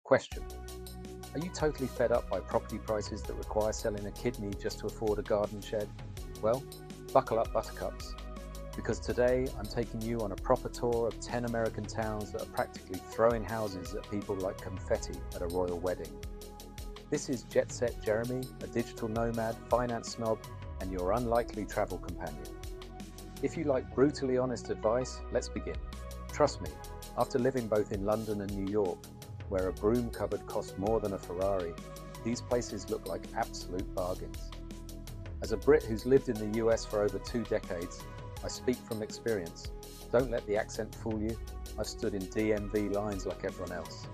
Question: are you totally fed up by property prices that require selling a kidney just to afford a garden shed? Well, buckle up, buttercups, because today I'm taking you on a proper tour of 10 American towns that are practically throwing houses at people like confetti at a royal wedding. This is Jetset Jeremy, a digital nomad, finance snob, and your unlikely travel companion. If you like brutally honest advice, let's begin. Trust me, after living both in London and New York, where a broom cupboard costs more than a Ferrari, these places look like absolute bargains. As a Brit who's lived in the US for over 2 decades, I speak from experience. Don't let the accent fool you. I've stood in DMV lines like everyone else.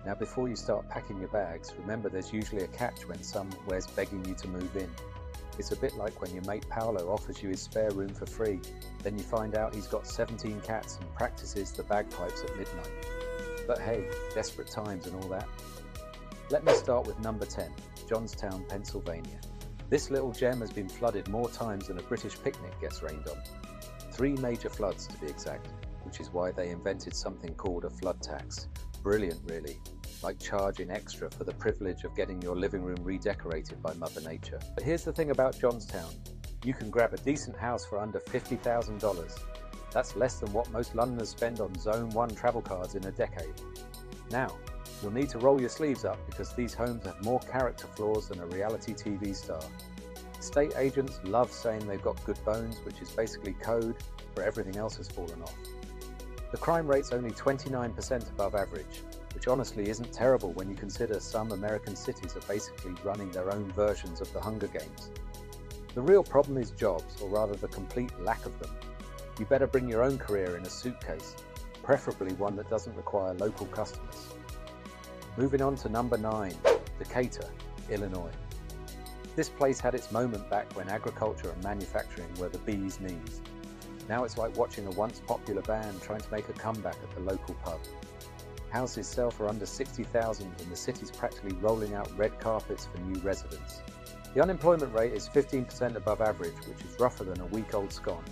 Now, before you start packing your bags, remember there's usually a catch when somewhere's begging you to move in. It's a bit like when your mate Paolo offers you his spare room for free, then you find out he's got 17 cats and practices the bagpipes at midnight. But hey, desperate times and all that. Let me start with number 10, Johnstown, Pennsylvania. This little gem has been flooded more times than a British picnic gets rained on. 3 major floods to be exact, which is why they invented something called a flood tax. Brilliant, really. Like charging extra for the privilege of getting your living room redecorated by Mother Nature. But here's the thing about Johnstown. You can grab a decent house for under $50,000. That's less than what most Londoners spend on Zone 1 travel cards in a decade. Now, you'll need to roll your sleeves up because these homes have more character flaws than a reality TV star. Estate agents love saying they've got good bones, which is basically code where everything else has fallen off. The crime rate's only 29% above average, which honestly isn't terrible when you consider some American cities are basically running their own versions of the Hunger Games. The real problem is jobs, or rather the complete lack of them. You better bring your own career in a suitcase, preferably one that doesn't require local customers. Moving on to number 9, Decatur, Illinois. This place had its moment back when agriculture and manufacturing were the bee's knees. Now it's like watching a once popular band trying to make a comeback at the local pub. Houses sell for under $60,000 and the city's practically rolling out red carpets for new residents. The unemployment rate is 15% above average, which is rougher than a week-old scone.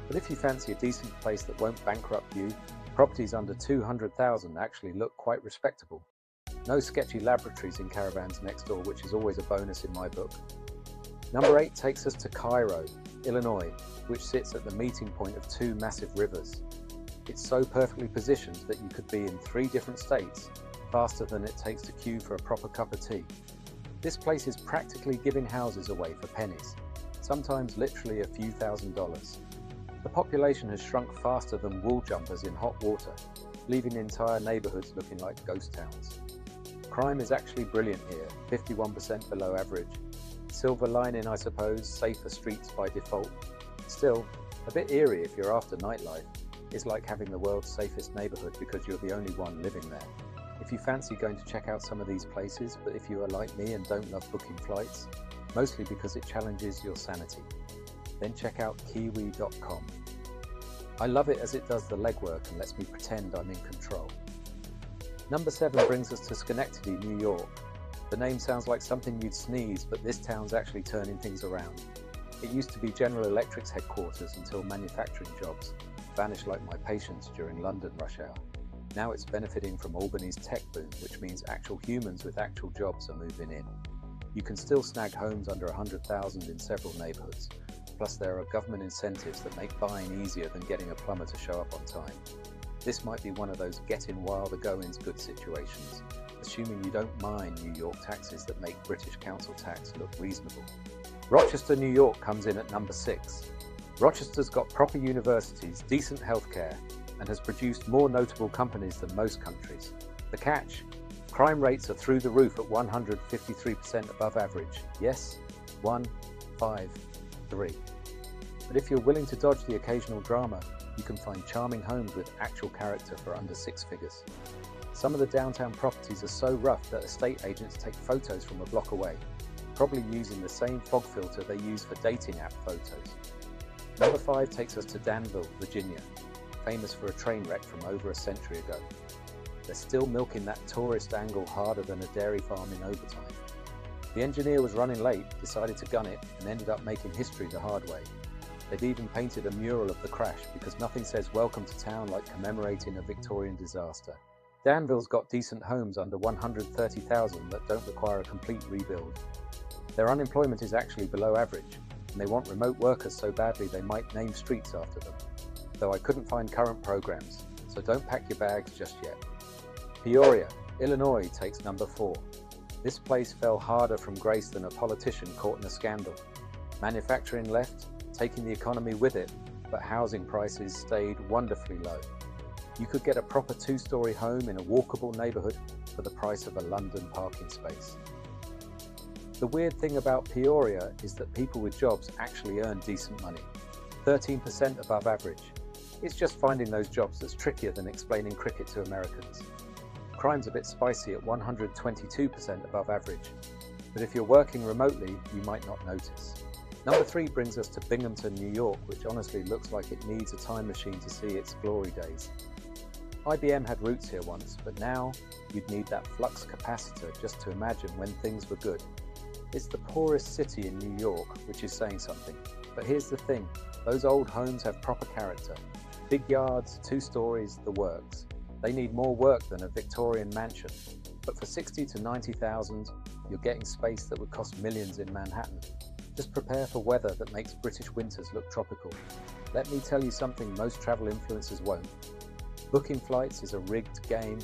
But if you fancy a decent place that won't bankrupt you, properties under $200,000 actually look quite respectable. No sketchy laboratories in caravans next door, which is always a bonus in my book. Number 8 takes us to Cairo, Illinois, which sits at the meeting point of 2 massive rivers. It's so perfectly positioned that you could be in 3 different states, faster than it takes to queue for a proper cup of tea. This place is practically giving houses away for pennies, sometimes literally a few $1,000s. The population has shrunk faster than wool jumpers in hot water, leaving entire neighborhoods looking like ghost towns. Crime is actually brilliant here, 51% below average. Silver lining, I suppose, safer streets by default. Still, a bit eerie if you're after nightlife. It's like having the world's safest neighborhood because you're the only one living there. If you fancy going to check out some of these places, but if you are like me and don't love booking flights, mostly because it challenges your sanity, then check out kiwi.com. I love it as it does the legwork and lets me pretend I'm in control. Number 7 brings us to Schenectady, New York. The name sounds like something you'd sneeze, but this town's actually turning things around. It used to be General Electric's headquarters until manufacturing jobs vanished like my patience during London rush hour. Now it's benefiting from Albany's tech boom, which means actual humans with actual jobs are moving in. You can still snag homes under $100,000 in several neighborhoods. Plus there are government incentives that make buying easier than getting a plumber to show up on time. This might be one of those get-in while the going's good situations, assuming you don't mind New York taxes that make British council tax look reasonable. Rochester, New York comes in at number 6. Rochester's got proper universities, decent healthcare, and has produced more notable companies than most countries. The catch? Crime rates are through the roof at 153% above average. Yes, 153. But if you're willing to dodge the occasional drama, you can find charming homes with actual character for under 6 figures. Some of the downtown properties are so rough that estate agents take photos from a block away, probably using the same fog filter they use for dating app photos. Number 5 takes us to Danville, Virginia, famous for a train wreck from over a century ago. They're still milking that tourist angle harder than a dairy farm in overtime. The engineer was running late, decided to gun it, and ended up making history the hard way. They've even painted a mural of the crash because nothing says welcome to town like commemorating a Victorian disaster. Danville's got decent homes under 130,000 that don't require a complete rebuild. Their unemployment is actually below average, and they want remote workers so badly they might name streets after them. Though I couldn't find current programs, so don't pack your bags just yet. Peoria, Illinois takes number 4. This place fell harder from grace than a politician caught in a scandal. Manufacturing left, taking the economy with it, but housing prices stayed wonderfully low. You could get a proper 2-story home in a walkable neighborhood for the price of a London parking space. The weird thing about Peoria is that people with jobs actually earn decent money, 13% above average. It's just finding those jobs that's trickier than explaining cricket to Americans. Crime's a bit spicy at 122% above average, but if you're working remotely, you might not notice. Number 3 brings us to Binghamton, New York, which honestly looks like it needs a time machine to see its glory days. IBM had roots here once, but now you'd need that flux capacitor just to imagine when things were good. It's the poorest city in New York, which is saying something. But here's the thing, those old homes have proper character. Big yards, 2 stories, the works. They need more work than a Victorian mansion. But for 60 to 90,000, you're getting space that would cost millions in Manhattan. Just prepare for weather that makes British winters look tropical. Let me tell you something most travel influencers won't. Booking flights is a rigged game.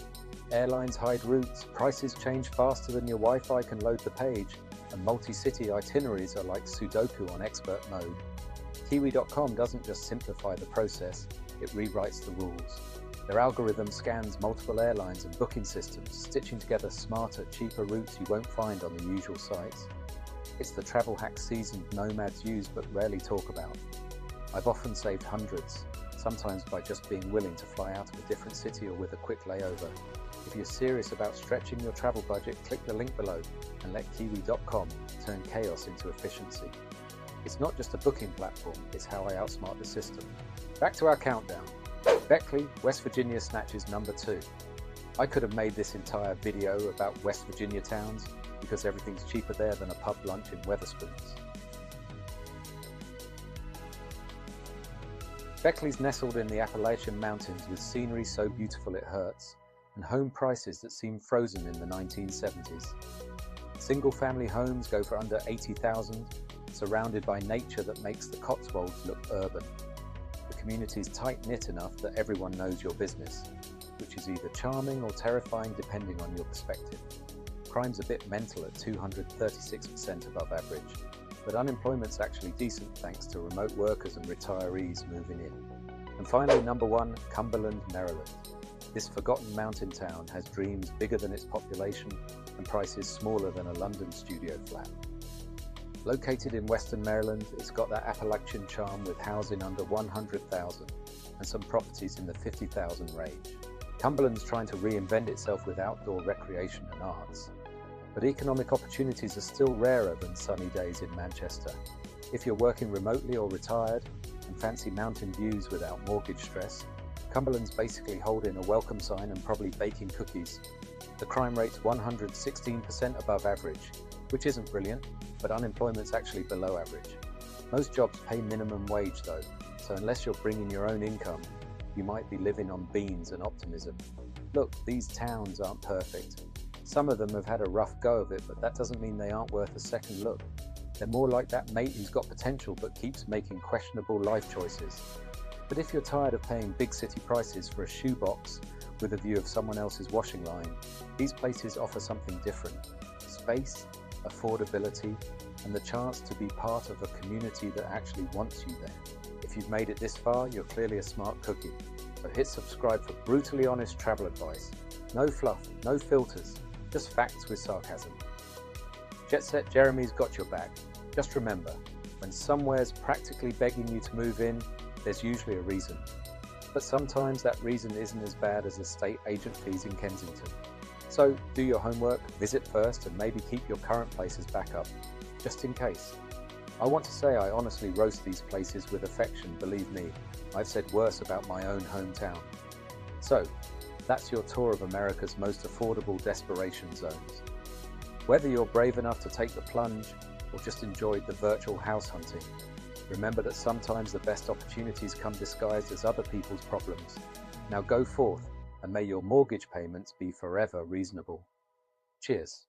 Airlines hide routes, prices change faster than your Wi-Fi can load the page, and multi-city itineraries are like Sudoku on expert mode. Kiwi.com doesn't just simplify the process, it rewrites the rules. Their algorithm scans multiple airlines and booking systems, stitching together smarter, cheaper routes you won't find on the usual sites. It's the travel hack seasoned nomads use but rarely talk about. I've often saved hundreds, sometimes by just being willing to fly out of a different city or with a quick layover. If you're serious about stretching your travel budget, click the link below and let Kiwi.com turn chaos into efficiency. It's not just a booking platform, it's how I outsmart the system. Back to our countdown. Beckley, West Virginia snatches number 2. I could have made this entire video about West Virginia towns because everything's cheaper there than a pub lunch in Wetherspoons. Beckley's nestled in the Appalachian Mountains with scenery so beautiful it hurts, and home prices that seem frozen in the 1970s. Single-family homes go for under $80,000, surrounded by nature that makes the Cotswolds look urban. The community's tight-knit enough that everyone knows your business, which is either charming or terrifying depending on your perspective. Crime's a bit mental at 236% above average, but unemployment's actually decent thanks to remote workers and retirees moving in. And finally, number 1, Cumberland, Maryland. This forgotten mountain town has dreams bigger than its population and prices smaller than a London studio flat. Located in western Maryland, it's got that Appalachian charm with housing under 100,000 and some properties in the 50,000 range. Cumberland's trying to reinvent itself with outdoor recreation and arts. But economic opportunities are still rarer than sunny days in Manchester. If you're working remotely or retired and fancy mountain views without mortgage stress, Cumberland's basically holding a welcome sign and probably baking cookies. The crime rate's 116% above average, which isn't brilliant, but unemployment's actually below average. Most jobs pay minimum wage though, so unless you're bringing your own income, you might be living on beans and optimism. Look, these towns aren't perfect. Some of them have had a rough go of it, but that doesn't mean they aren't worth a second look. They're more like that mate who's got potential but keeps making questionable life choices. But if you're tired of paying big city prices for a shoebox with a view of someone else's washing line, these places offer something different. Space, affordability, and the chance to be part of a community that actually wants you there. If you've made it this far, you're clearly a smart cookie. So hit subscribe for brutally honest travel advice. No fluff, no filters, just facts with sarcasm. Jetset Jeremy's got your back. Just remember, when somewhere's practically begging you to move in, there's usually a reason. But sometimes that reason isn't as bad as estate agent fees in Kensington. So do your homework, visit first, and maybe keep your current place as backup, just in case. I want to say I honestly roast these places with affection, believe me. I've said worse about my own hometown. So, that's your tour of America's most affordable desperation zones. Whether you're brave enough to take the plunge or just enjoyed the virtual house hunting, remember that sometimes the best opportunities come disguised as other people's problems. Now go forth, and may your mortgage payments be forever reasonable. Cheers.